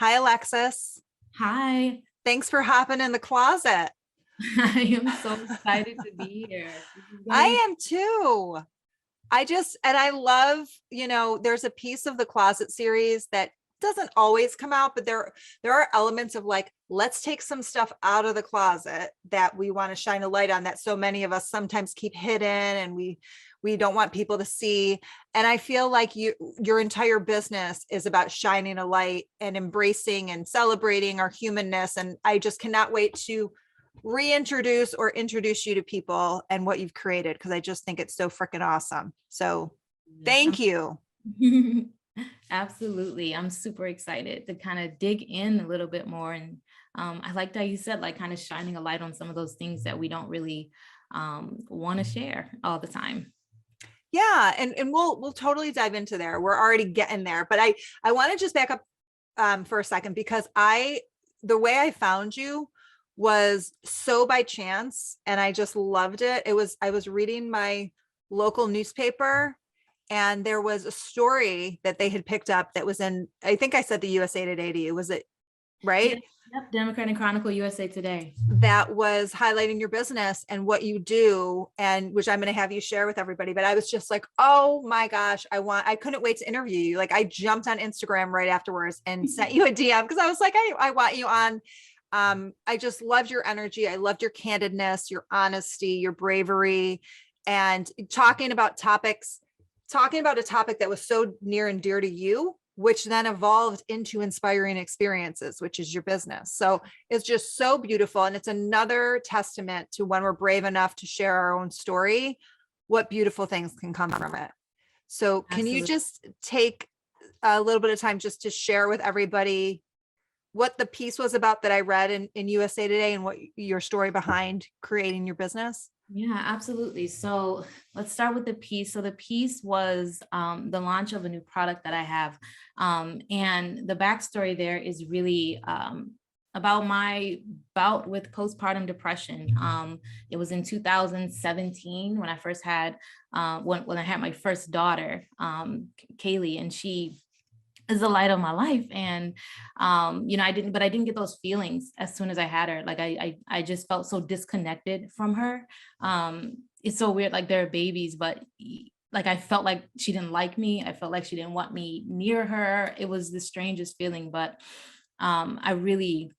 Hi, Alexis. Hi, Thanks for hopping in the closet. I am so excited to be here. This is gonna be I am too. I love, there's a piece of the closet series that doesn't always come out, but there are elements of like, let's take some stuff out of the closet that we want to shine a light on that so many of us sometimes keep hidden and we don't want people to see. And I feel like your entire business is about shining a light and embracing and celebrating our humanness. And I just cannot wait to reintroduce or introduce you to people and what you've created because I just think it's so freaking awesome. So thank you. absolutely. I'm super excited to kind of dig in a little bit more. And I like that you said, like, kind of shining a light on some of those things that we don't really want to share all the time. Yeah, and we'll totally dive into there. We're already getting there, but I want to just back up for a second because the way I found you was so by chance and I just loved it. I was reading my local newspaper and there was a story that they had picked up that was in, I think I said the USA Today. Was it Yeah, right? yep. Democrat and Chronicle USA Today. That was highlighting your business and what you do, and which I'm going to have you share with everybody. But I was just like, oh my gosh, I couldn't wait to interview you. Like I jumped on Instagram right afterwards and sent you a DM because I was like, I want you on. I just loved your energy. I loved your candidness, your honesty, your bravery, and talking about a topic that was so near and dear to you, which then evolved into inspiring experiences, which is your business. So it's just so beautiful. And it's another testament to when we're brave enough to share our own story, what beautiful things can come from it. So can you Absolutely. just take a little bit of time just to share with everybody what the piece was about that I read in USA Today and what your story behind creating your business? Yeah, absolutely. So let's start with the piece. So the piece was the launch of a new product that I have. And the backstory there is really about my bout with postpartum depression. It was in 2017 when I first had, when I had my first daughter, Kaylee, and she is the light of my life. And I didn't get those feelings as soon as I had her. Like I just felt so disconnected from her. It's so weird, like they're babies, but like I felt like she didn't like me. I felt like she didn't want me near her. It was the strangest feeling. But I really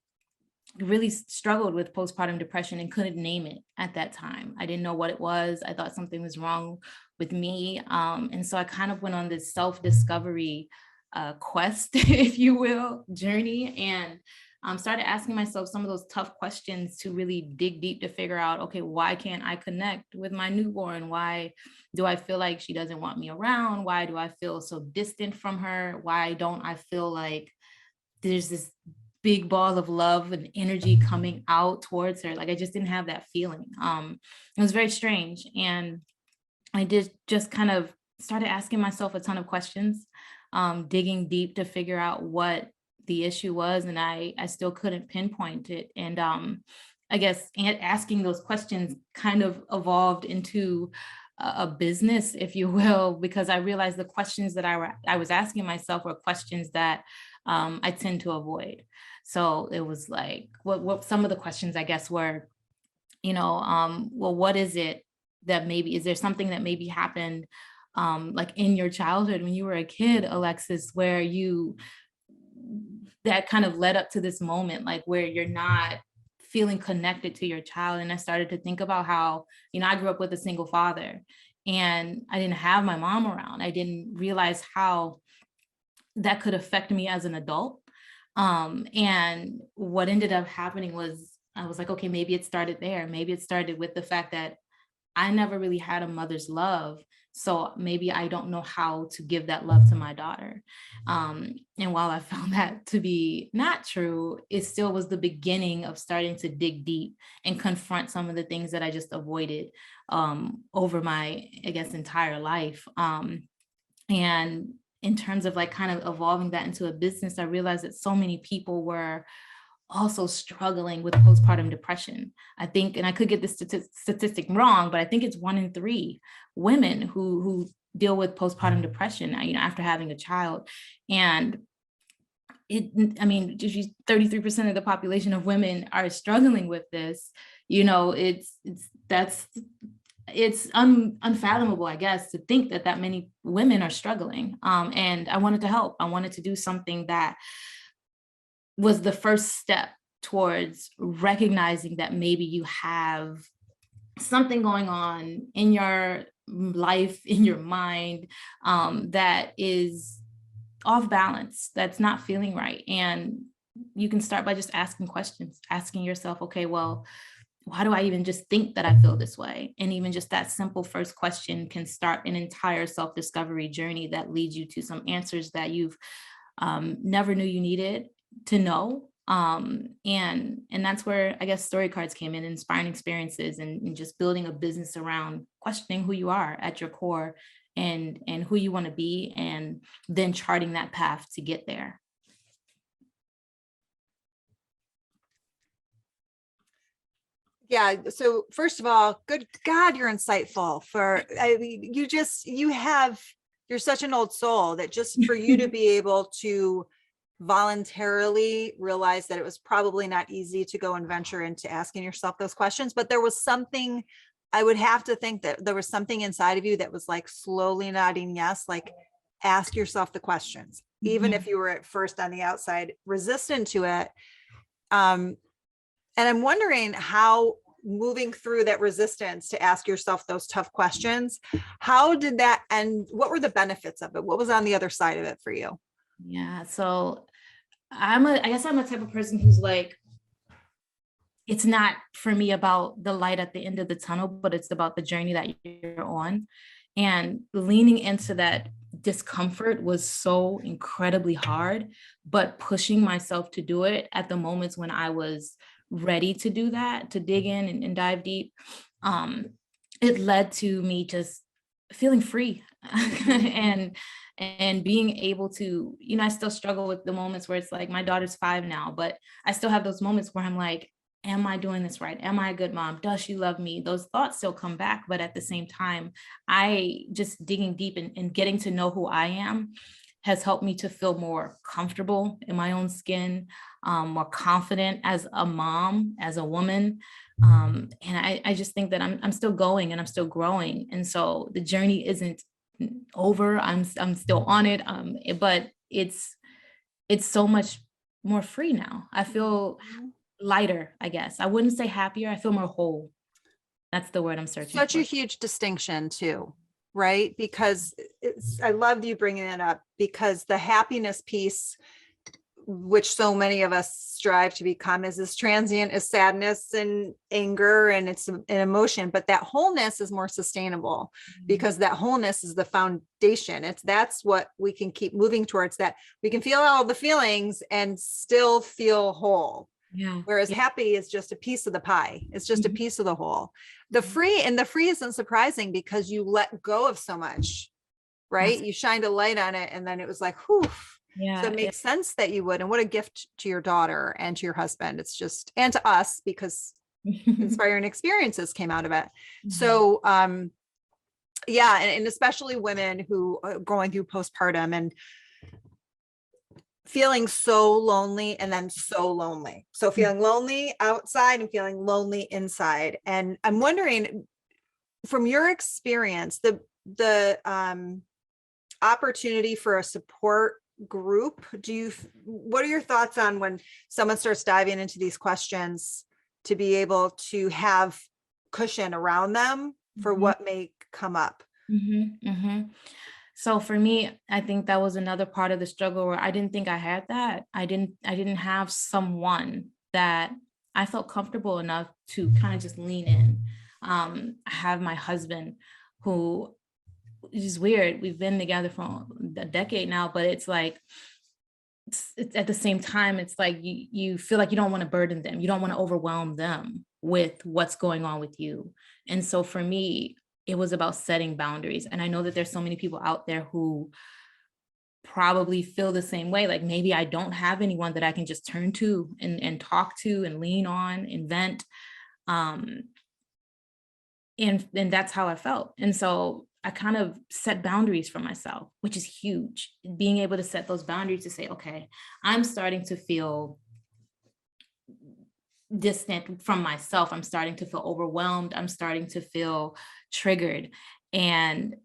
struggled with postpartum depression and couldn't name it at that time. I didn't know what it was. I thought something was wrong with me. And so I kind of went on this self-discovery quest, if you will, journey, and started asking myself some of those tough questions to really dig deep to figure out, okay, why can't I connect with my newborn? Why do I feel like she doesn't want me around? Why do I feel so distant from her? Why don't I feel like there's this big ball of love and energy coming out towards her? Like I just didn't have that feeling. It was very strange. And I did just kind of started asking myself a ton of questions, digging deep to figure out what the issue was. And I still couldn't pinpoint it. And I guess asking those questions kind of evolved into a business, if you will, because I realized the questions that I was asking myself were questions that I tend to avoid. So it was like, what some of the questions I guess were, well, what is it that maybe, is there something that maybe happened like in your childhood when you were a kid, Alexis, where that kind of led up to this moment, like where you're not feeling connected to your child? And I started to think about how, I grew up with a single father and I didn't have my mom around. I didn't realize how that could affect me as an adult. And what ended up happening was I was like, okay, maybe it started there. Maybe it started with the fact that I never really had a mother's love. So maybe I don't know how to give that love to my daughter. And while I found that to be not true, it still was the beginning of starting to dig deep and confront some of the things that I just avoided over my, I guess, entire life. And in terms of like kind of evolving that into a business, I realized that so many people were also struggling with postpartum depression. I think, and I could get this statistic wrong, but I think it's 1 in 3 women who deal with postpartum depression, after having a child. And I mean, 33% of the population of women are struggling with this, you know, it's unfathomable, I guess, to think that that many women are struggling. And I wanted to help. I wanted to do something that was the first step towards recognizing that maybe you have something going on in your life, in your mind, that is off balance, that's not feeling right. And you can start by just asking questions, asking yourself, okay, well, why do I even just think that I feel this way? And even just that simple first question can start an entire self-discovery journey that leads you to some answers that you've never knew you needed to know. And that's where I guess story cards came in, inspiring experiences, and just building a business around questioning who you are at your core, and who you want to be, and then charting that path to get there. Yeah. So first of all, good God, you're insightful. I mean, you're such an old soul that just for you to be able to voluntarily realize that it was probably not easy to go and venture into asking yourself those questions, but there was something, I would have to think that there was something inside of you that was like slowly nodding yes, like ask yourself the questions, even if you were at first on the outside resistant to it. And I'm wondering how, moving through that resistance to ask yourself those tough questions, how did that end? What were the benefits of it? What was on the other side of it for you? Yeah, so I guess I'm a type of person who's like, it's not for me about the light at the end of the tunnel, but it's about the journey that you're on. And leaning into that discomfort was so incredibly hard, but pushing myself to do it at the moments when I was ready to do that, to dig in and dive deep, it led to me just feeling free and being able to, you know, I still struggle with the moments where it's like, my daughter's 5 now, but I still have those moments where I'm like, am I doing this right? Am I a good mom? Does she love me? Those thoughts still come back. But at the same time, I just digging deep and getting to know who I am has helped me to feel more comfortable in my own skin, more confident as a mom, as a woman. And I just think that I'm still going and I'm still growing. And so the journey isn't over. I'm still on it. But it's so much more free now. I feel lighter, I guess. I wouldn't say happier. I feel more whole. That's the word I'm searching Such for. a huge distinction too, right? Because I love you bringing it up, because the happiness piece, which so many of us strive to become, is as transient as sadness and anger, and it's an emotion, but that wholeness is more sustainable, because that wholeness is the foundation. That's what we can keep moving towards, that we can feel all the feelings and still feel whole. Yeah. Whereas happy is just a piece of the pie. It's just a piece of the whole. The free isn't surprising because you let go of so much, right? You shined a light on it and then it was like, whew. Yeah. So it makes sense that you would. And what a gift to your daughter and to your husband. It's just, and to us, because inspiring experiences came out of it. So, yeah. And especially women who are going through postpartum and feeling so lonely, and then so lonely. So feeling lonely outside and feeling lonely inside. And I'm wondering, from your experience, the opportunity for a support group, what are your thoughts on when someone starts diving into these questions, to be able to have cushion around them for what may come up? So for me, I think that was another part of the struggle where I didn't think I had that. I didn't have someone that I felt comfortable enough to kind of just lean in. I have my husband, who is weird. We've been together for a decade now, but it's like, it's at the same time, it's like you feel like you don't want to burden them. You don't want to overwhelm them with what's going on with you. And so for me, it was about setting boundaries. And I know that there's so many people out there who probably feel the same way. Like, maybe I don't have anyone that I can just turn to and talk to and lean on and vent. And that's how I felt. And so I kind of set boundaries for myself, which is huge. Being able to set those boundaries to say, okay, I'm starting to feel distant from myself. I'm starting to feel overwhelmed. I'm starting to feel triggered. And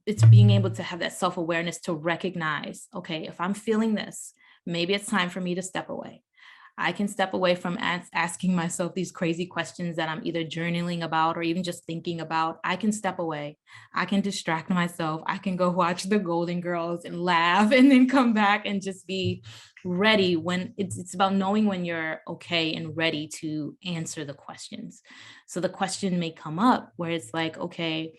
it's being able to have that self-awareness to recognize, okay, if I'm feeling this, maybe it's time for me to step away. I can step away from asking myself these crazy questions that I'm either journaling about or even just thinking about. I can step away. I can distract myself. I can go watch the Golden Girls and laugh and then come back and just be ready when it's about knowing when you're okay and ready to answer the questions. So the question may come up where it's like, okay,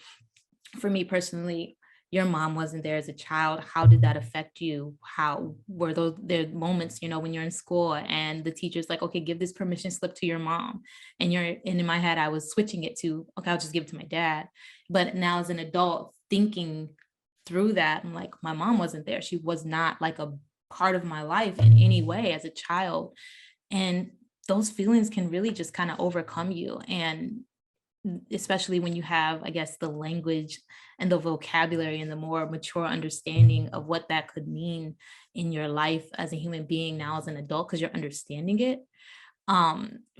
for me personally, your mom wasn't there as a child. How did that affect you? How were those the moments, when you're in school and the teacher's like, okay, give this permission slip to your mom. And in my head, I was switching it to, okay, I'll just give it to my dad. But now as an adult thinking through that, I'm like, my mom wasn't there. She was not like a part of my life in any way as a child. And those feelings can really just kind of overcome you. And especially when you have, I guess, the language and the vocabulary and the more mature understanding of what that could mean in your life as a human being now as an adult, because you're understanding it.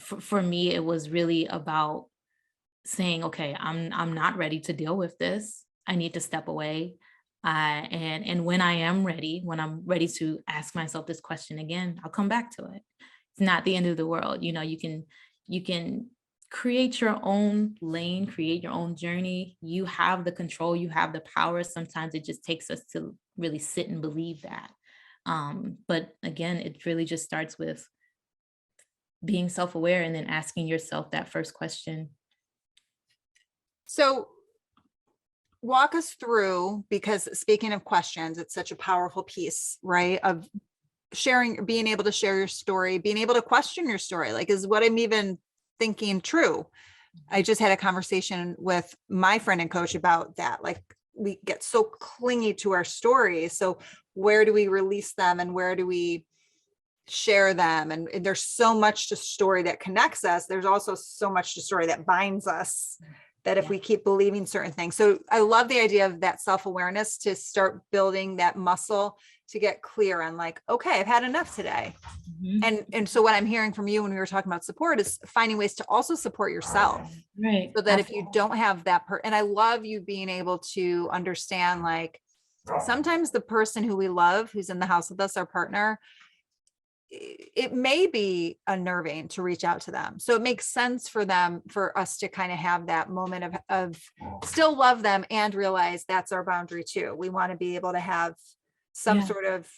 For me, it was really about saying, okay, I'm not ready to deal with this. I need to step away. And when I am ready, when I'm ready to ask myself this question again, I'll come back to it. It's not the end of the world. You can create your own lane, create your own journey. You have the control, you have the power. Sometimes it just takes us to really sit and believe that. But again, it really just starts with being self-aware and then asking yourself that first question. So walk us through, because speaking of questions, it's such a powerful piece, right? Of sharing, being able to share your story, being able to question your story. Like, is what I'm even thinking true? I just had a conversation with my friend and coach about that. Like, we get so clingy to our stories. So where do we release them and where do we share them? And there's so much to story that connects us. There's also so much to story that binds us, that if we keep believing certain things. So I love the idea of that self-awareness to start building that muscle to get clear on like, okay, I've had enough today. And so what I'm hearing from you when we were talking about support is finding ways to also support yourself. Right. So that if you don't have that and I love you being able to understand, like, sometimes the person who we love, who's in the house with us, our partner, it may be unnerving to reach out to them. So it makes sense for us to kind of have that moment of still love them and realize that's our boundary too. We want to be able to have some sort of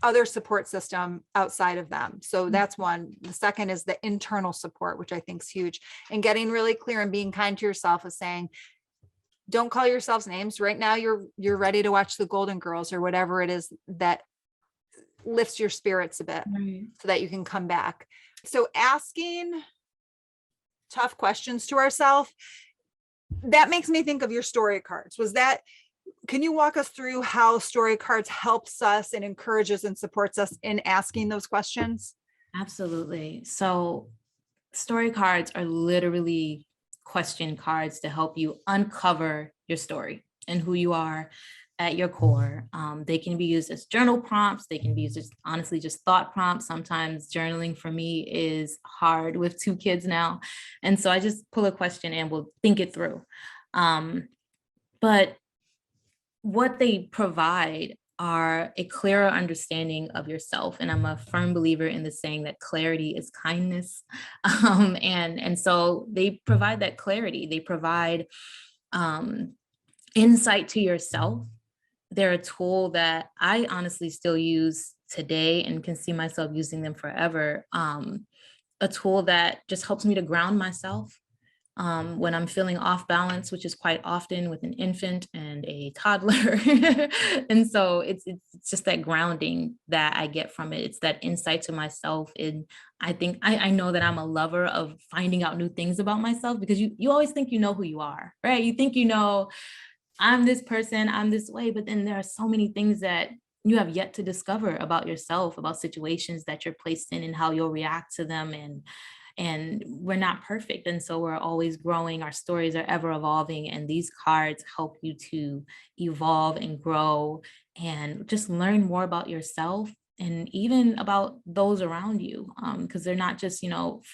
other support system outside of them. So that's one. The second is the internal support, which I think is huge, and getting really clear and being kind to yourself of saying, don't call yourselves names right now. You're ready to watch the Golden Girls or whatever it is that lifts your spirits a bit, so that you can come back. So asking tough questions to ourselves, that makes me think of your story cards. Can you walk us through how story cards helps us and encourages and supports us in asking those questions? Absolutely. So story cards are literally question cards to help you uncover your story and who you are at your core. They can be used as journal prompts. They can be used as honestly just thought prompts. Sometimes journaling for me is hard with 2 kids now. And so I just pull a question and we'll think it through. But what they provide are a clearer understanding of yourself. And I'm a firm believer in the saying that clarity is kindness. And so they provide that clarity. They provide insight to yourself. They're a tool that I honestly still use today and can see myself using them forever. A tool that just helps me to ground myself when I'm feeling off balance, which is quite often with an infant and a toddler. And so it's just that grounding that I get from it. It's that insight to myself. And I think I know that I'm a lover of finding out new things about myself, because you always think you know who you are, right? You think I'm this person, I'm this way, but then there are so many things that you have yet to discover about yourself, about situations that you're placed in and how you'll react to them. and we're not perfect. And so we're always growing. Our stories are ever evolving. And these cards help you to evolve and grow and just learn more about yourself and even about those around you, because they're not just,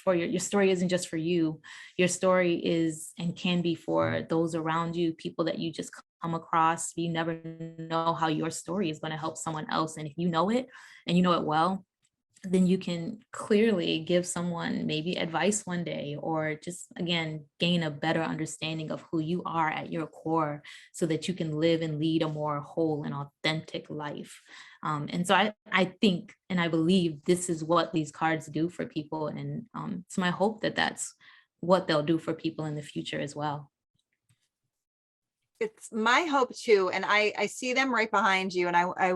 for your story isn't just for you. Your story is and can be for those around you, people that you just come across. You never know how your story is going to help someone else, and if you know it and you know it well, then you can clearly give someone maybe advice one day, or just again gain a better understanding of who you are at your core, so that you can live and lead a more whole and authentic life. And so I think and I believe this is what these cards do for people, and it's my hope that that's what they'll do for people in the future as well. It's my hope too. And I see them right behind you. And I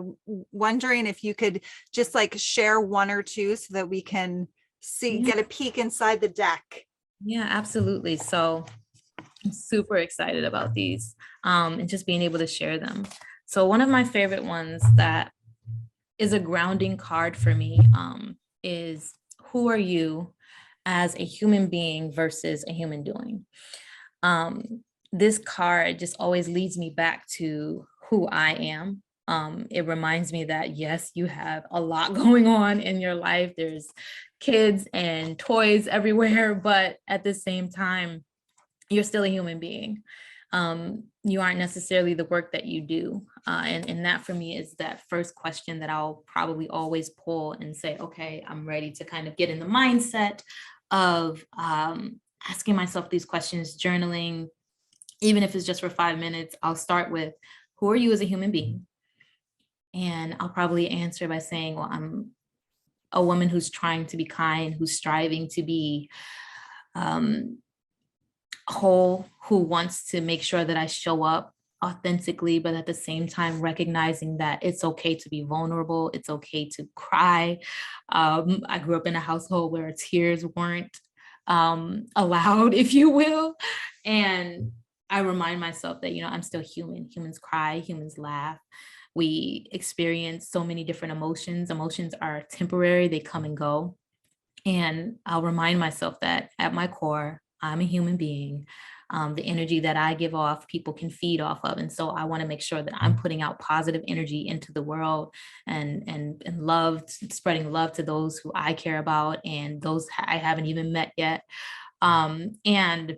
wondering if you could just like share one or two so that we can see, Yeah. get a peek inside the deck. Yeah, absolutely. So I'm super excited about these, and just being able to share them. So one of my favorite ones that is a grounding card for me, is who are you as a human being versus a human doing? This card just always leads me back to who I am. It reminds me that yes, you have a lot going on in your life. There's kids and toys everywhere, but at the same time, you're still a human being. You aren't necessarily the work that you do. And that for me is that first question that I'll probably always pull and say, okay, I'm ready to kind of get in the mindset of asking myself these questions, journaling, even if it's just for 5 minutes. I'll start with, who are you as a human being? And I'll probably answer by saying, well, I'm a woman who's trying to be kind, who's striving to be whole, who wants to make sure that I show up authentically, but at the same time recognizing that it's okay to be vulnerable, it's okay to cry. I grew up in a household where tears weren't allowed, if you will. And I remind myself that, I'm still human. Humans cry, humans laugh. We experience so many different emotions. Emotions are temporary, they come and go. And I'll remind myself that at my core, I'm a human being. The energy that I give off, people can feed off of. And so I want to make sure that I'm putting out positive energy into the world, and love, spreading love to those who I care about and those I haven't even met yet. And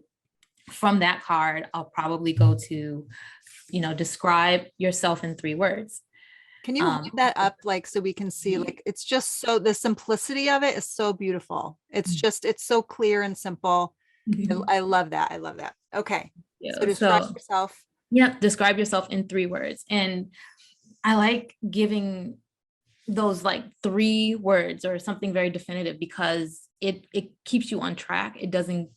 from that card, I'll probably go to, describe yourself in 3 words. Can you hold that up like so we can see, like it's just so the simplicity of it is so beautiful. It's so clear and simple. I love that. I love that. Okay. So describe yourself. Yeah, describe yourself in 3 words. And I like giving those like 3 words or something very definitive, because it keeps you on track. It doesn't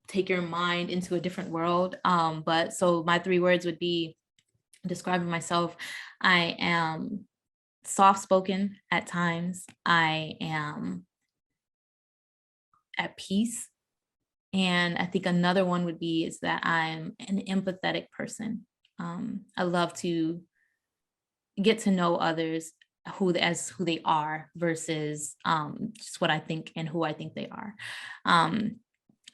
take your mind into a different world. But so my 3 words would be, describing myself, I am soft-spoken at times. I am at peace. And I think another one would be is that I'm an empathetic person. I love to get to know others as who they are versus just what I think and who I think they are. And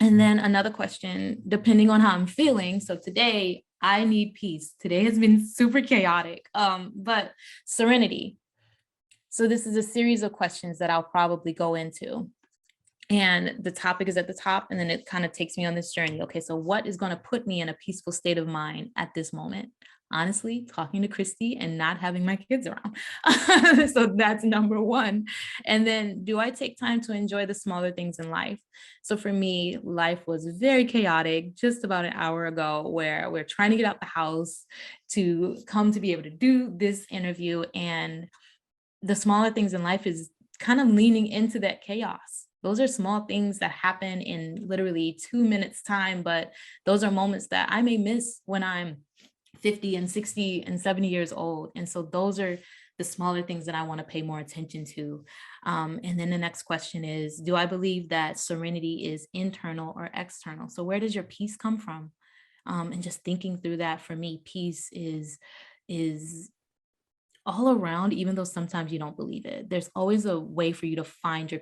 then another question, depending on how I'm feeling. So today I need peace. Today has been super chaotic, but serenity. So this is a series of questions that I'll probably go into. And the topic is at the top, and then it kind of takes me on this journey. Okay, so what is going to put me in a peaceful state of mind at this moment? Honestly, talking to Christy and not having my kids around. So that's number 1. And then, do I take time to enjoy the smaller things in life? So for me, life was very chaotic just about an hour ago, where we're trying to get out the house to come to be able to do this interview. And the smaller things in life is kind of leaning into that chaos. Those are small things that happen in literally 2 minutes time, but those are moments that I may miss when I'm 50 and 60 and 70 years old. And so those are the smaller things that I want to pay more attention to. And then the next question is, do I believe that serenity is internal or external? So where does your peace come from? And just thinking through that, for me, peace is all around, even though sometimes you don't believe it. There's always a way for you to find your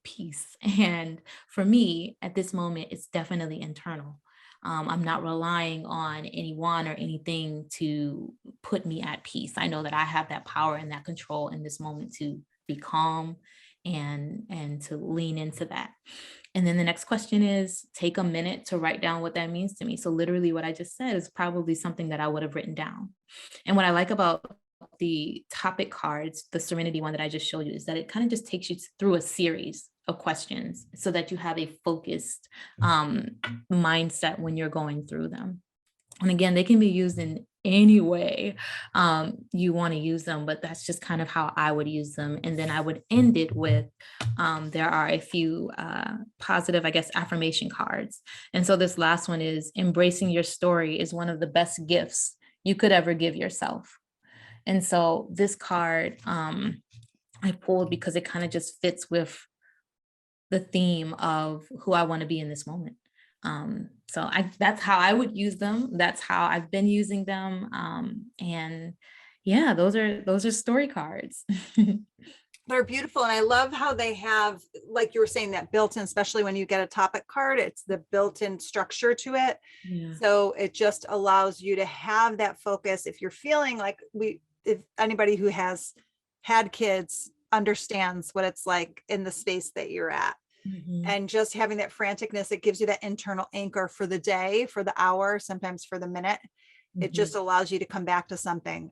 peace. And for me, at this moment, it's definitely internal. I'm not relying on anyone or anything to put me at peace. I know that I have that power and that control in this moment to be calm and to lean into that. And then the next question is, take a minute to write down what that means to me. So literally what I just said is probably something that I would have written down. And what I like about the topic cards, the Serenity one that I just showed you, is that it kind of just takes you through a series of questions so that you have a focused mindset when you're going through them. And again, they can be used in any way you want to use them, but that's just kind of how I would use them. And then I would end it with there are a few positive, I guess, affirmation cards. And so this last one is, embracing your story is one of the best gifts you could ever give yourself. And so this card I pulled because it kind of just fits with the theme of who I want to be in this moment. So that's how I would use them. That's how I've been using them. And yeah, those are story cards. They're beautiful. And I love how they have, like you were saying, that built-in, especially when you get a topic card, it's the built-in structure to it. Yeah. So it just allows you to have that focus. If you're feeling like if anybody who has had kids understands what it's like in the space that you're at. Mhm. And just having that franticness, it gives you that internal anchor for the day, for the hour, sometimes for the minute. It just Mhm. allows you to come back to something.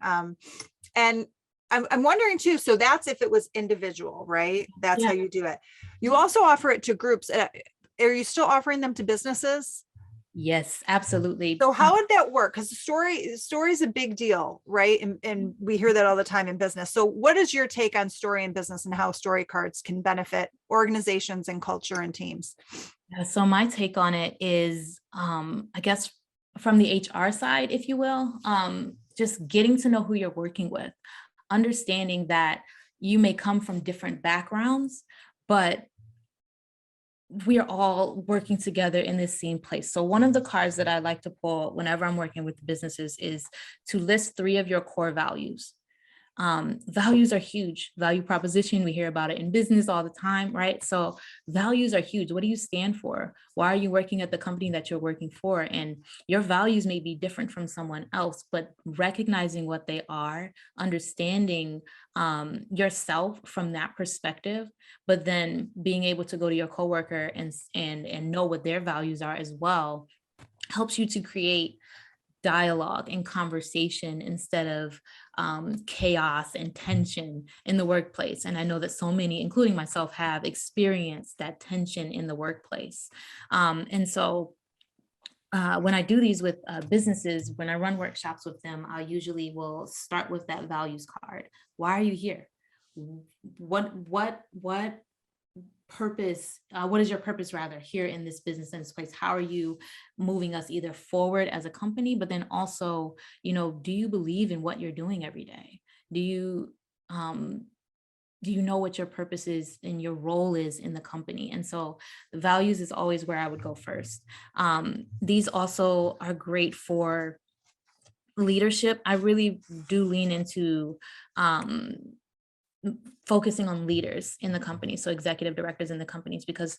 And I'm wondering too, so that's if it was individual, right? That's how Yeah. you do it. You also offer it to groups. Are you still offering them to businesses? Yes, absolutely. So how would that work? Because story is a big deal, right? And we hear that all the time in business. So what is your take on story in business and how story cards can benefit organizations and culture and teams? Yeah, so my take on it is, I guess from the HR side, if you will, just getting to know who you're working with, understanding that you may come from different backgrounds, but we are all working together in this same place. So one of the cards that I like to pull whenever I'm working with businesses is to list 3 of your core values. Values are huge. Value proposition, we hear about it in business all the time, right? So values are huge. What do you stand for? Why are you working at the company that you're working for? And your values may be different from someone else, but recognizing what they are, understanding yourself from that perspective, but then being able to go to your coworker and know what their values are as well, helps you to create dialogue and conversation instead of chaos and tension in the workplace. And I know that so many, including myself, have experienced that tension in the workplace. And so when I do these with businesses, when I run workshops with them, I usually will start with that values card. Why are you here? What purpose, what is your purpose rather here in this business, in this place? How are you moving us either forward as a company, but then also, do you believe in what you're doing every day? Do you um do you know what your purpose is and your role is in the company? And so the values is always where I would go first. These also are great for leadership. I really do lean into um focusing on leaders in the company, so executive directors in the companies, because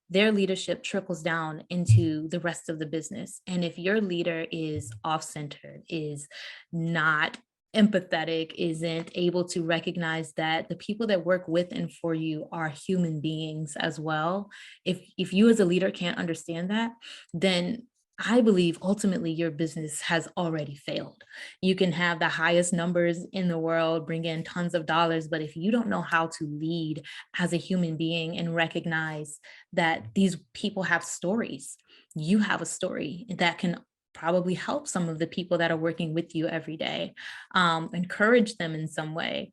their leadership trickles down into the rest of the business. And if your leader is off-centered, is not empathetic, isn't able to recognize that the people that work with and for you are human beings as well, if you as a leader can't understand that, then I believe ultimately your business has already failed. You can have the highest numbers in the world, bring in tons of dollars, but if you don't know how to lead as a human being and recognize that these people have stories, you have a story that can probably help some of the people that are working with you every day, encourage them in some way.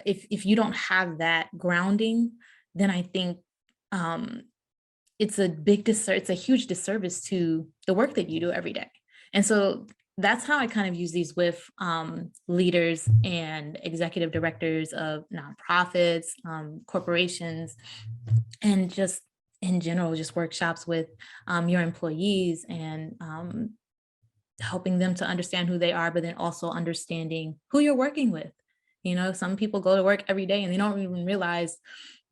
If you don't have that grounding, then I think it's a huge disservice to the work that you do every day. And so that's how I kind of use these with leaders and executive directors of nonprofits, corporations, and just in general, just workshops with your employees and helping them to understand who they are, but then also understanding who you're working with. Some people go to work every day and they don't even realize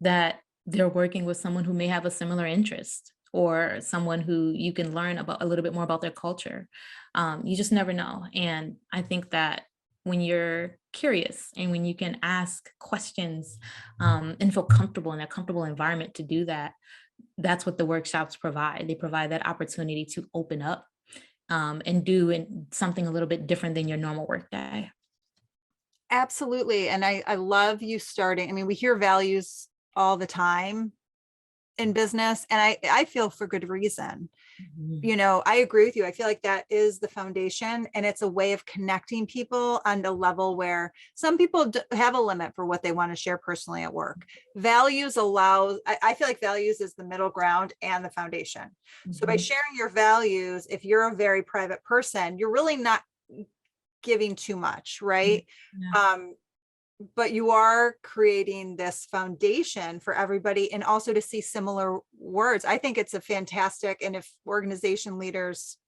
that they're working with someone who may have a similar interest, or someone who you can learn about a little bit more about their culture. You just never know. And I think that when you're curious and when you can ask questions, and feel comfortable in a comfortable environment to do that, that's what the workshops provide. They provide that opportunity to open up, and do something a little bit different than your normal workday. Absolutely. And I love you starting. I mean, we hear values all the time in business, and I feel for good reason. Mhm. You know, I agree with you. I feel like that is the foundation, and it's a way of connecting people on a level where some people have a limit for what they want to share personally at work. Values allows, I feel like values is the middle ground and the foundation. So by Mhm. sharing your values, if you're a very private person, you're really not giving too much, right? Yeah. Um, but you are creating this foundation for everybody, and also to see similar words. I think it's a fantastic, and if organization leaders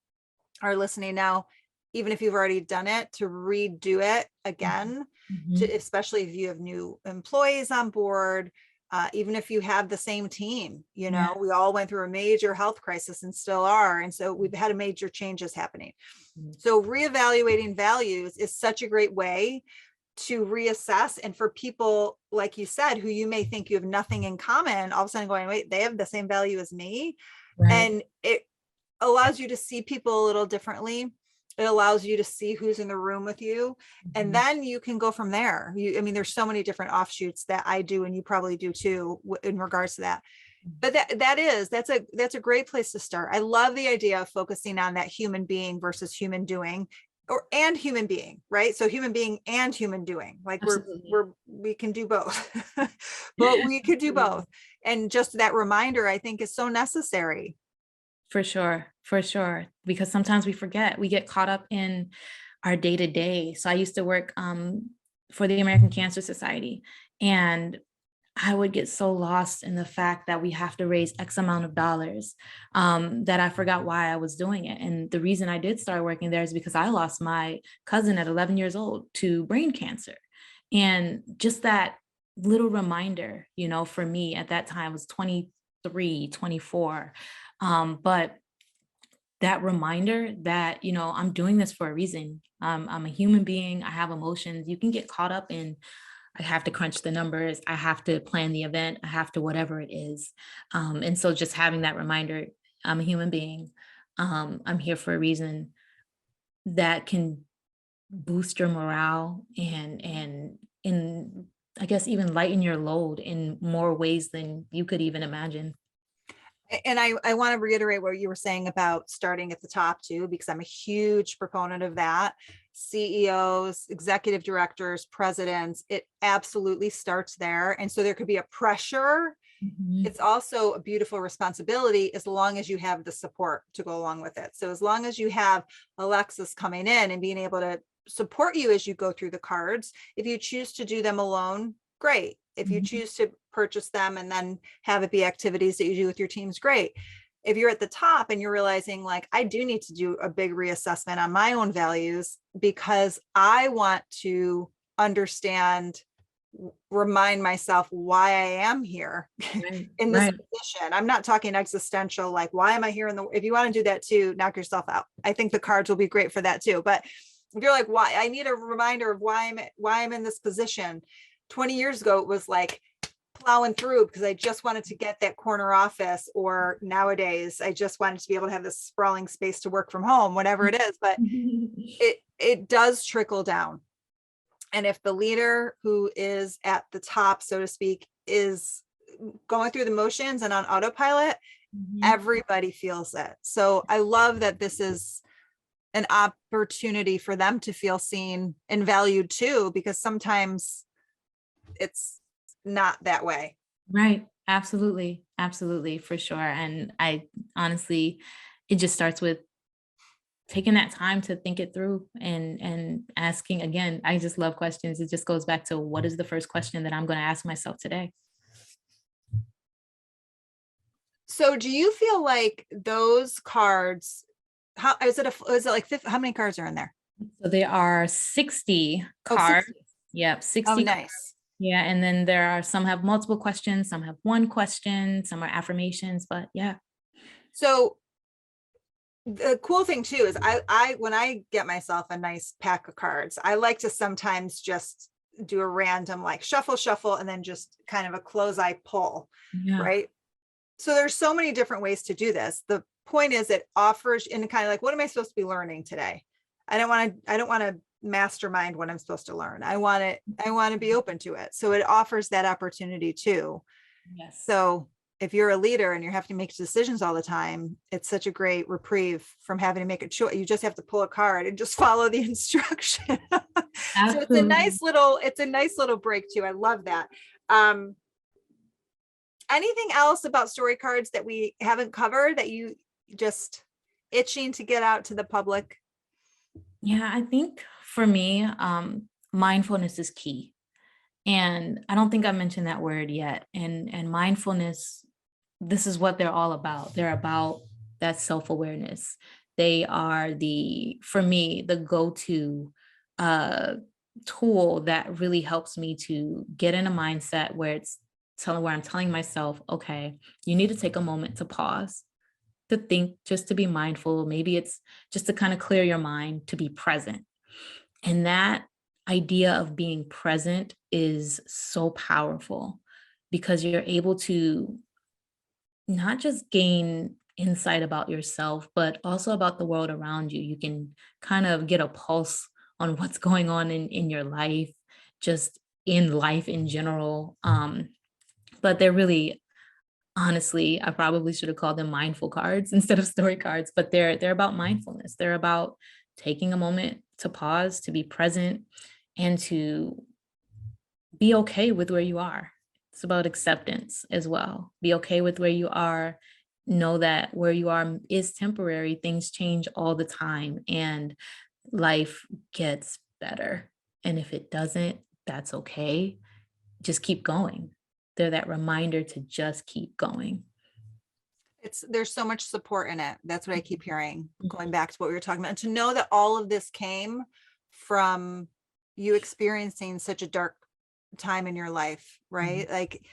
are listening now, even if you've already done it, to redo it again, to Mhm. especially if you have new employees on board, even if you have the same team. You Yeah. know, we all went through a major health crisis and still are, and so we've had a major changes happening. So reevaluating values is such a great way to reassess. And for people, like you said, who you may think you have nothing in common, all of a sudden going, wait, they have the same value as me. Right. And it allows you to see people a little differently. It allows you to see who's in the room with you. And Mhm. then you can go from there. I mean, there's so many different offshoots that I do, and you probably do too, in regards to that. But that's a great place to start. I love the idea of focusing on that human being versus human doing, or and human being, right? So human being and human doing, like Absolutely. we can do both. But we could do both. Absolutely. And just that reminder, I think, is so necessary. For sure, for sure. Because sometimes we forget, we get caught up in our day to day. So I used to work, for the American Cancer Society, and I would get so lost in the fact that we have to raise X amount of dollars, that I forgot why I was doing it. And the reason I did start working there is because I lost my cousin at 11 years old to brain cancer. And just that little reminder, for me at that time was 23, 24. But that reminder that, I'm doing this for a reason. I'm a human being. I have emotions. You can get caught up in, I have to crunch the numbers. I have to plan the event. I have to, whatever it is. And so just having that reminder, I'm a human being. I'm here for a reason, that can boost your morale, and I guess even lighten your load in more ways than you could even imagine. And I want to reiterate what you were saying about starting at the top too, because I'm a huge proponent of that. CEOs, executive directors, presidents, it absolutely starts there. And so there could be a pressure. Mhm. It's also a beautiful responsibility, as long as you have the support to go along with it. So as long as you have Alexis coming in and being able to support you as you go through the cards, if you choose to do them alone, great. If you Mhm. choose to purchase them and then have it be activities that you do with your teams, great. If you're at the top and you're realizing, like, I do need to do a big reassessment on my own values, because I want to understand, remind myself why I am here Right, in this right. position. I'm not talking existential, like, why am I here in the, if you want to do that too, knock yourself out. I think the cards will be great for that too. But if you're like, why, I need a reminder of why I'm in this position. 20 years ago, it was like plowing through because I just wanted to get that corner office, or nowadays I just wanted to be able to have this sprawling space to work from home, whatever it is. But it does trickle down. And if the leader who is at the top, so to speak, is going through the motions and on autopilot, Mhm. everybody feels it. So I love that this is an opportunity for them to feel seen and valued too, because sometimes it's not that way. Right. Absolutely. Absolutely. For sure. And I honestly, it just starts with taking that time to think it through, and asking again. I just love questions. It just goes back to, what is the first question that I'm going to ask myself today? So do you feel like those cards, how is it like how many cards are in there? So there are 60 Oh, cards. 60. Yep, Oh, 60 cards. nice. Yeah. And then some have multiple questions, some have one question, some are affirmations, but yeah. So the cool thing too is when I get myself a nice pack of cards, I like to sometimes just do a random like shuffle, and then just kind of a close eye pull, Yeah. right? So there's so many different ways to do this. The point is it offers in kind of like, what am I supposed to be learning today? I don't want to mastermind what I'm supposed to learn. I want to be open to it. So it offers that opportunity too. Yes. So if you're a leader and you're having to make decisions all the time, it's such a great reprieve from having to make a choice. You just have to pull a card and just follow the instruction. So Absolutely. it's a nice little break too. I love that. Um, Anything else about story cards that we haven't covered that you just itching to get out to the public? Yeah, I think for me, mindfulness is key. And I don't think I mentioned that word yet. And mindfulness, this is what they're all about. They're about that self-awareness. They are for me, the go-to uh tool that really helps me to get in a mindset where I'm telling myself, okay, you need to take a moment to pause, to think, just to be mindful. Maybe it's just to kind of clear your mind, to be present. And that idea of being present is so powerful because you're able to not just gain insight about yourself, but also about the world around you. You can kind of get a pulse on what's going on in your life, just in life in general. But they're really, honestly, I probably should have called them mindful cards instead of story cards, but they're about mindfulness. They're about taking a moment to pause, to be present, and to be okay with where you are. It's about acceptance as well. Be okay with where you are. Know that where you are is temporary. Things change all the time and life gets better. And if it doesn't, that's okay. Just keep going. They're that reminder to just keep going. There's so much support in it. That's what I keep hearing, Mhm. going back to what we were talking about. And to know that all of this came from you experiencing such a dark time in your life, Mhm. right? Like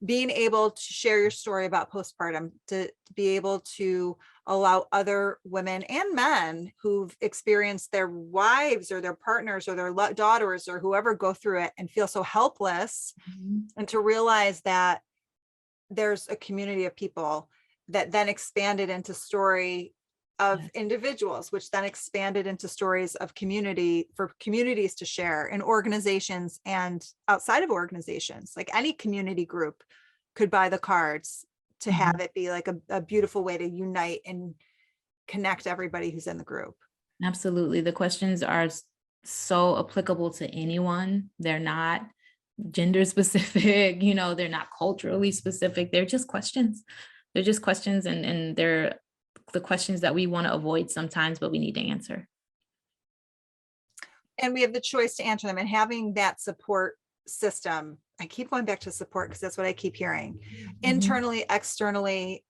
being able to share your story about postpartum, to be able to allow other women and men who've experienced their wives or their partners or their daughters or whoever go through it and feel so helpless, Mhm. and to realize that there's a community of people that then expanded into story of Yes. individuals, which then expanded into stories of community for communities to share in organizations and outside of organizations. Like any community group could buy the cards to Mhm. have it be like a beautiful way to unite and connect everybody who's in the group. Absolutely. The questions are so applicable to anyone. They're not gender specific, they're not culturally specific. They're just questions. They're just questions and they're the questions that we want to avoid sometimes, but we need to answer. And we have the choice to answer them, and having that support system. I keep going back to support because that's what I keep hearing. Mhm. Internally, externally,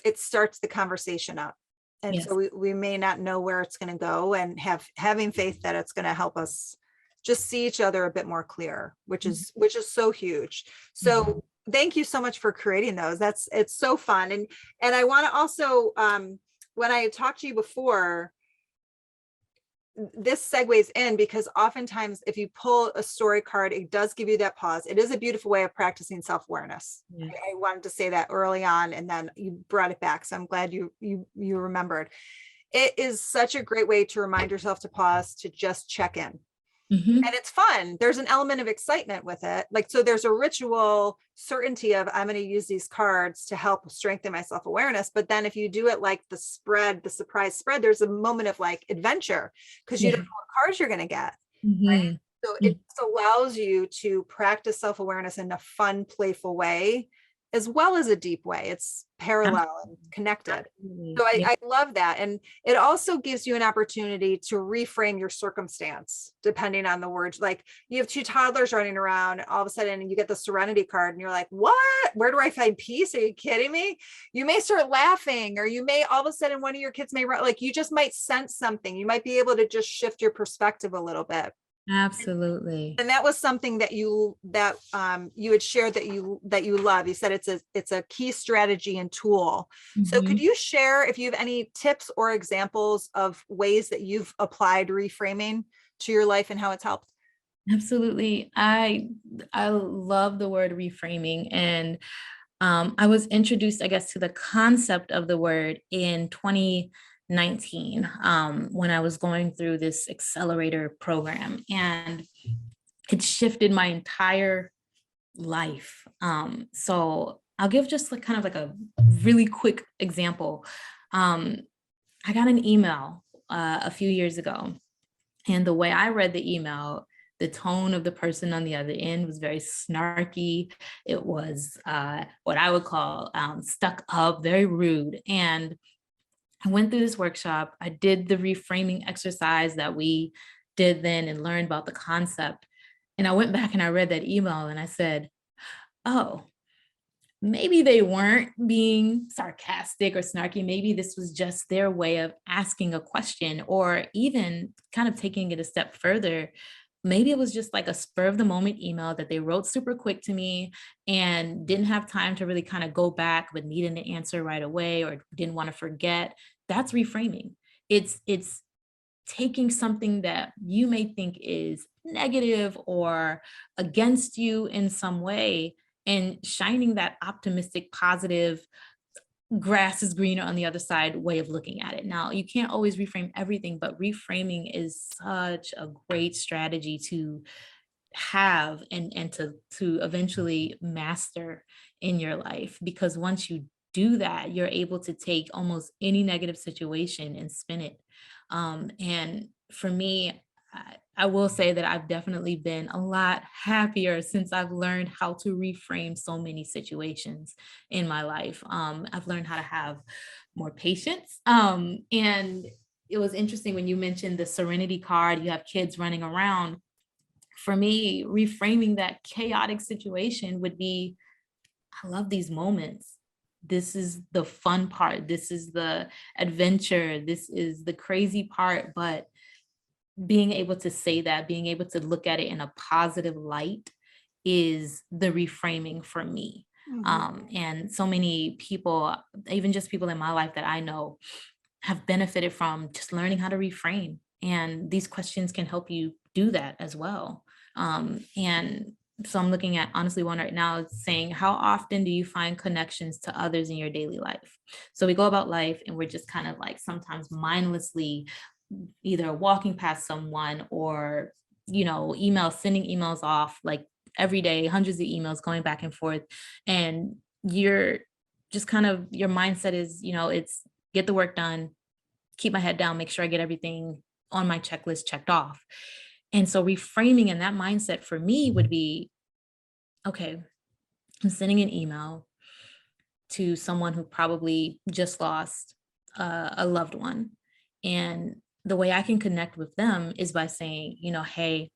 it starts the conversation up. And so Yes. we may not know where it's going to go, and having faith that it's going to help us just see each other a bit more clear, which is so huge. Mhm. So thank you so much for creating those. It's so fun. And I want to also, when I talked to you before, this segues in because oftentimes if you pull a story card, it does give you that pause. It is a beautiful way of practicing self-awareness. Yeah. I wanted to say that early on, and then you brought it back. So I'm glad you remembered. It is such a great way to remind yourself to pause, to just check in. And Mhm. it's fun. There's an element of excitement with it. Like, so there's a ritual certainty of I'm going to use these cards to help strengthen my self-awareness. But then if you do it like the surprise spread, there's a moment of like adventure because you don't Yeah. know what cards you're going to get. Right. Mhm. So it Mm. just allows you to practice self-awareness in a fun, playful way, as well as a deep way. It's parallel and Absolutely. connected. Absolutely. So Yeah. I love that. And it also gives you an opportunity to reframe your circumstance depending on the words. Like you have two toddlers running around, all of a sudden you get the serenity card and you're like, what? Where do I find peace? Are you kidding me? You may start laughing, or you may all of a sudden one of your kids may run, like you just might sense something. You might be able to just shift your perspective a little bit. Absolutely. And that was something that you had shared that you love. You said it's a key strategy and tool. So could Mhm. you share if you have any tips or examples of ways that you've applied reframing to your life and how it's helped? Absolutely. I love the word reframing, and I was introduced, I guess, to the concept of the word in 2019, when I was going through this accelerator program, and it shifted my entire life. So I'll give just like kind of like a really quick example. Um, I got an email a few years ago, and the way I read the email, the tone of the person on the other end was very snarky. It was what I would call stuck up, very rude. And I went through this workshop. I did the reframing exercise that we did then and learned about the concept. And I went back and I read that email and I said, oh, maybe they weren't being sarcastic or snarky. Maybe this was just their way of asking a question, or even kind of taking it a step further. Maybe it was just like a spur of the moment email that they wrote super quick to me and didn't have time to really kind of go back, but needed an answer right away or didn't want to forget. That's reframing. It's taking something that you may think is negative or against you in some way and shining that optimistic, positive, grass is greener on the other side way of looking at it. Now, you can't always reframe everything, but reframing is such a great strategy to have and to eventually master in your life, because once you do that, you're able to take almost any negative situation and spin it. And for me, I will say that I've definitely been a lot happier since I've learned how to reframe so many situations in my life. I've learned how to have more patience. And it was interesting when you mentioned the serenity card, you have kids running around. For me, reframing that chaotic situation would be, I love these moments. This is the fun part. This is the adventure. This is the crazy part. But being able to say that, being able to look at it in a positive light is the reframing for me. Mhm. And so many people, even just people in my life that I know, have benefited from just learning how to reframe. And these questions can help you do that as well. And so I'm looking at honestly one right now, it's saying, how often do you find connections to others in your daily life? So we go about life and we're just kind of like sometimes mindlessly either walking past someone or, sending emails off like every day, hundreds of emails going back and forth. And you're just kind of, your mindset is, it's get the work done, keep my head down, make sure I get everything on my checklist checked off. And so reframing in that mindset for me would be, okay, I'm sending an email to someone who probably just lost a loved one. And the way I can connect with them is by saying, hey,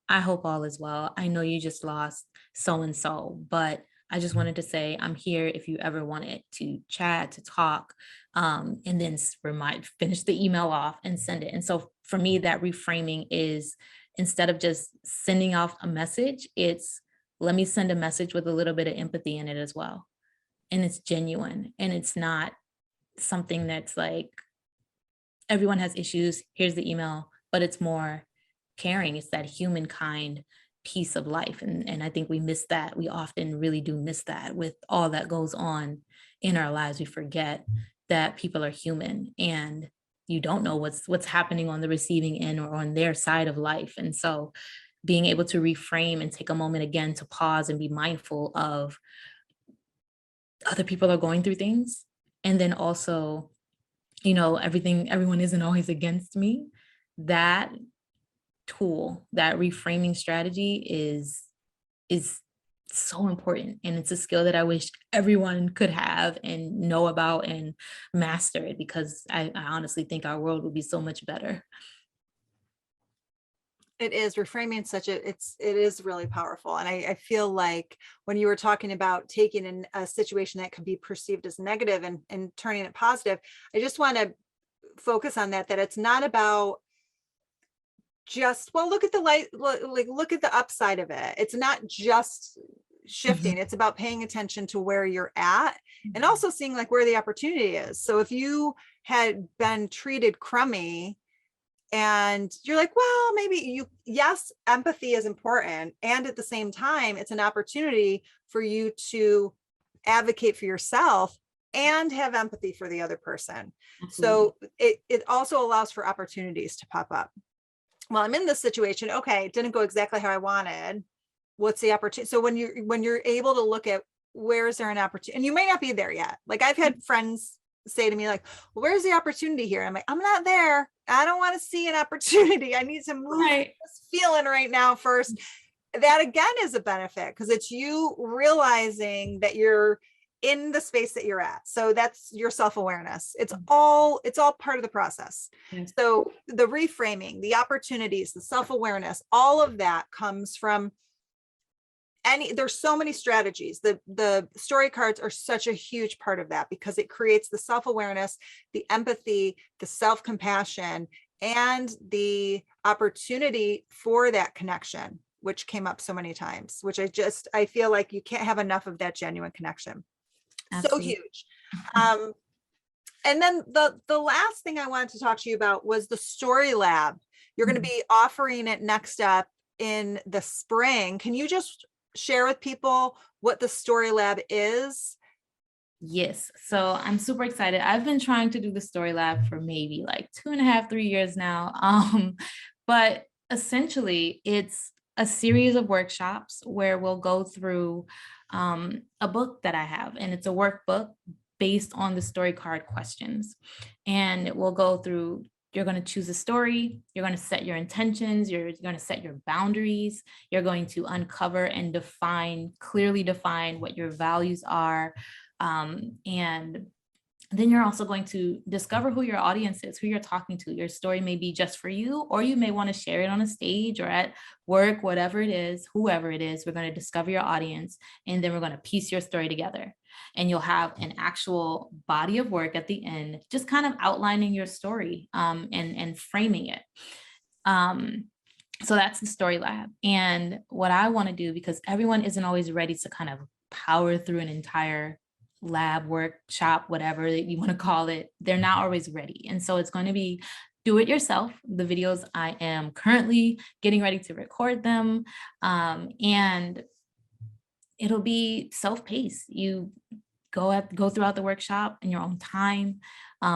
I hope all is well. I know you just lost so and so, but I just wanted to say I'm here if you ever wanted to chat, to talk, and then finish the email off and send it. And so for me, that reframing is, instead of just sending off a message, it's let me send a message with a little bit of empathy in it as well. And it's genuine and it's not something that's like everyone has issues. Here's the email, but it's more caring. It's that humankind piece of life. And I think we miss that. We often really do miss that with all that goes on in our lives. We forget that people are human and you don't know what's happening on the receiving end or on their side of life. And so being able to reframe and take a moment again to pause and be mindful of other people are going through things. And then also, everyone isn't always against me. That tool, that reframing strategy is so important. And it's a skill that I wish everyone could have and know about and master it, because I honestly think our world would be so much better. It is reframing it is really powerful. And I feel like when you were talking about taking a situation that could be perceived as negative and turning it positive, I just want to focus on that it's not about just, well, look at the light, like look at the upside of it. It's not just shifting. It's about paying attention to where you're at and also seeing like where the opportunity is. So if you had been treated crummy and you're like, well, maybe you, yes, empathy is important. And at the same time, it's an opportunity for you to advocate for yourself and have empathy for the other person. Absolutely. So it also allows for opportunities to pop up. Well, I'm in this situation. Okay, it didn't go exactly how I wanted. What's the opportunity? So when you're able to look at where is there an opportunity, and you may not be there yet. Like I've had friends say to me, like, well, where's the opportunity here? I'm like, I'm not there. I don't want to see an opportunity. I need to move Right. this feeling right now first. That again is a benefit because it's you realizing that you're in the space that you're at. So that's your self-awareness. It's all part of the process. Yes. So the reframing, the opportunities, the self-awareness, all of that comes from there's so many strategies. The story cards are such a huge part of that because it creates the self-awareness, the empathy, the self-compassion, and the opportunity for that connection, which came up so many times, which I feel like you can't have enough of that genuine connection. So Absolutely. huge. And then the last thing I wanted to talk to you about was the story lab. You're going to be offering it next up in the spring. Can you just share with people what the story lab is? Yes. So I'm super excited. I've been trying to do the story lab for maybe like 2.5, 3 years now. But essentially it's a series of workshops where we'll go through a book that I have, and it's a workbook based on the story card questions. And we'll go through, you're going to choose a story, you're going to set your intentions, you're going to set your boundaries, you're going to uncover and clearly define what your values are. And then you're also going to discover who your audience is, who you're talking to. Your story may be just for you, or you may want to share it on a stage or at work, whatever it is, whoever it is. We're going to discover your audience, and then we're going to piece your story together. And you'll have an actual body of work at the end, just kind of outlining your story and framing it. So that's the story lab. And what I want to do, because everyone isn't always ready to kind of power through an entire lab, workshop, whatever you want to call it, they're not always ready. And so it's going to be do it yourself. The videos, I am currently getting ready to record them. And it'll be self-paced. You go throughout the workshop in your own time,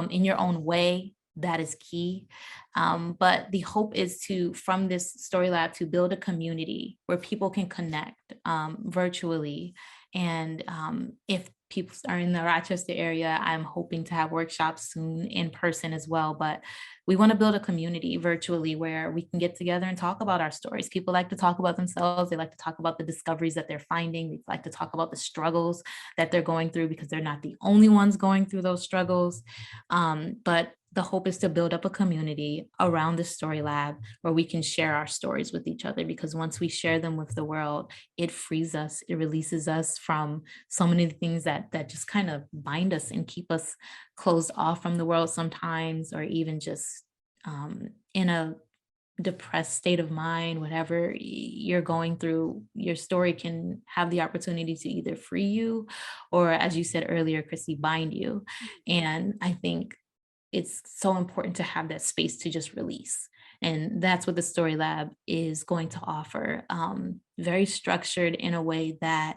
in your own way. That is key. But the hope is from this story lab, to build a community where people can connect virtually. And if people are in the Rochester area, I'm hoping to have workshops soon in person as well. But we want to build a community virtually where we can get together and talk about our stories. People like to talk about themselves. They like to talk about the discoveries that they're finding. They like to talk about the struggles that they're going through, because they're not the only ones going through those struggles. But the hope is to build up a community around the story lab where we can share our stories with each other, because once we share them with the world, it frees us, it releases us from so many things that just kind of bind us and keep us closed off from the world sometimes, or even just in a depressed state of mind. Whatever you're going through, your story can have the opportunity to either free you, or, as you said earlier, Chrissy, bind you. And I think it's so important to have that space to just release. And that's what the Story Lab is going to offer. Very structured in a way that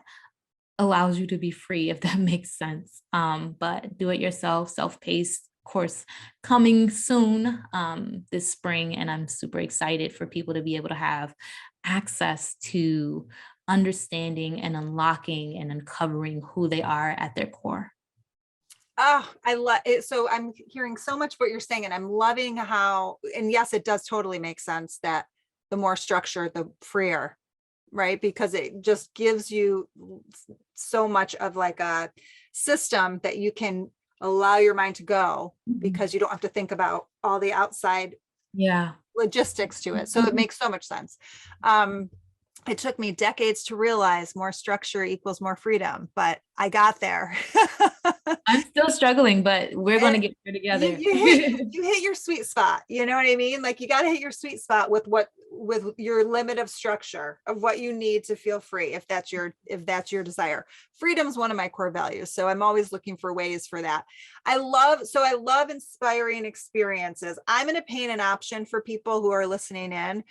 allows you to be free, if that makes sense. But do it yourself, self-paced course coming soon this spring. And I'm super excited for people to be able to have access to understanding and unlocking and uncovering who they are at their core. Oh, I love it. So I'm hearing so much what you're saying, and I'm loving how, and yes, it does totally make sense that the more structured, the freer, right? Because it just gives you so much of like a system that you can allow your mind to go, because you don't have to think about all the outside Yeah. logistics to it. So it makes so much sense. it took me decades to realize more structure equals more freedom, but I got there. I'm still struggling, but we're going to And get there you together. you hit your sweet spot. You know what I mean? Like you got to hit your sweet spot with your limit of structure of what you need to feel free, if that's your desire. Freedom is one of my core values, so I'm always looking for ways for that. I love inspiring experiences. I'm going to paint an option for people who are listening in.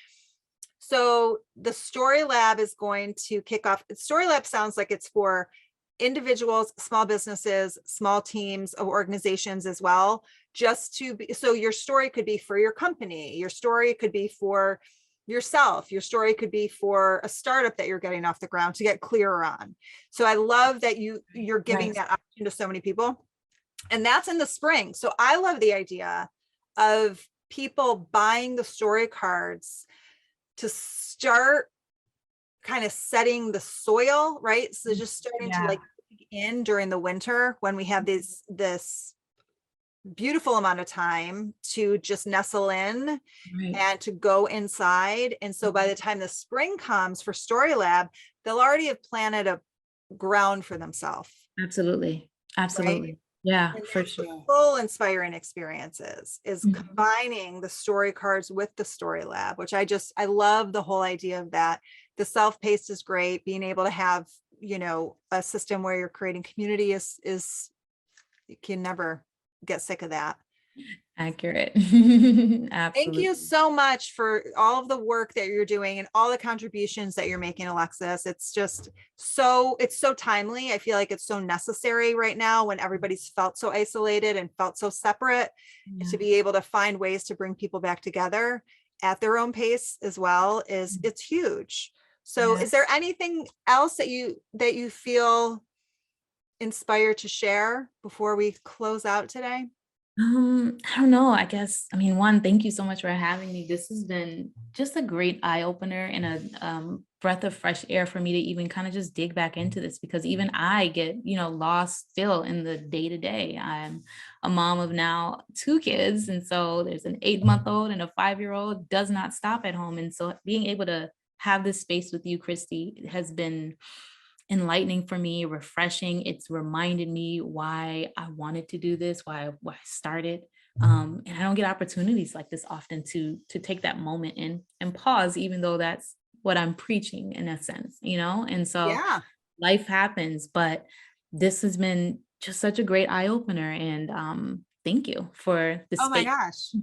So the Story Lab is going to kick off. Story Lab sounds like it's for individuals, small businesses, small teams of organizations as well, just to be, so your story could be for your company, your story could be for yourself, your story could be for a startup that you're getting off the ground to get clearer on. So I love that you're giving Right. that option to so many people. And that's in the spring. So I love the idea of people buying the story cards to start kind of setting the soil, right? So just starting to Yeah. like in during the winter when we have this beautiful amount of time to just nestle in Right. and to go inside. And so by the time the spring comes for Story Lab, they'll already have planted a ground for themselves, Absolutely. right? Absolutely. Yeah, And for that's the sure. full inspiring experiences is Mhm. combining the story cards with the Story Lab, which I love the whole idea of that. The self-paced is great. Being able to have, a system where you're creating community is you can never get sick of that. Accurate. Thank you Absolutely. so much for all of the work that you're doing and all the contributions that you're making, Alexis. It's so timely. I feel like it's so necessary right now when everybody's felt so isolated and felt so separate, Yeah. to be able to find ways to bring people back together at their own pace as well it's huge. So Yeah. is there anything else that you feel inspired to share before we close out today? I don't know. I guess, I mean, one, thank you so much for having me. This has been just a great eye opener and a breath of fresh air for me to even kind of just dig back into this because even I get, lost still in the day to day. I'm a mom of now two kids. And so there's an 8-month-old and a 5-year-old does not stop at home. And so being able to have this space with you, Christy, has been enlightening for me, refreshing. It's reminded me why I wanted to do this, why I started. And I don't get opportunities like this often to take that moment and pause, even though that's what I'm preaching in a sense, And so Yeah. life happens, but this has been just such a great eye opener. And thank you for the Oh my space. gosh.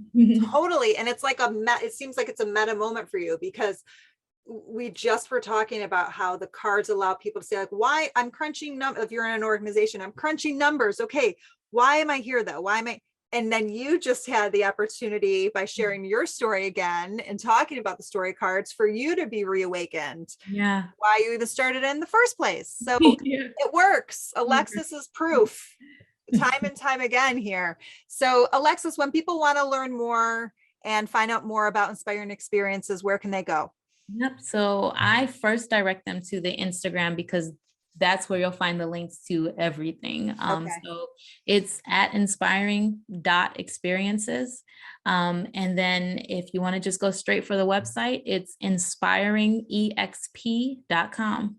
Totally. And it's like it seems like it's a meta moment for you because we just were talking about how the cards allow people to say like, why I'm crunching numbers. If you're in an organization, I'm crunching numbers. Okay. Why am I here though? Why am I? And then you just had the opportunity by sharing your story again and talking about the story cards for you to be reawakened Yeah. why you even started in the first place. So Yeah. it works. Alexis is proof time and time again here. So Alexis, when people want to learn more and find out more about inspiring experiences, where can they go? Yep. So I first direct them to the Instagram because that's where you'll find the links to everything. Okay. So it's at inspiring.experiences. And then if you want to just go straight for the website, it's inspiringexp.com.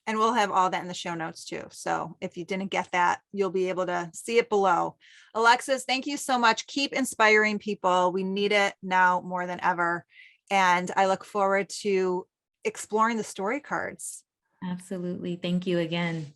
And we'll have all that in the show notes too. So if you didn't get that, you'll be able to see it below. Alexis, thank you so much. Keep inspiring people. We need it now more than ever. And I look forward to exploring the story cards. Absolutely. Thank you again.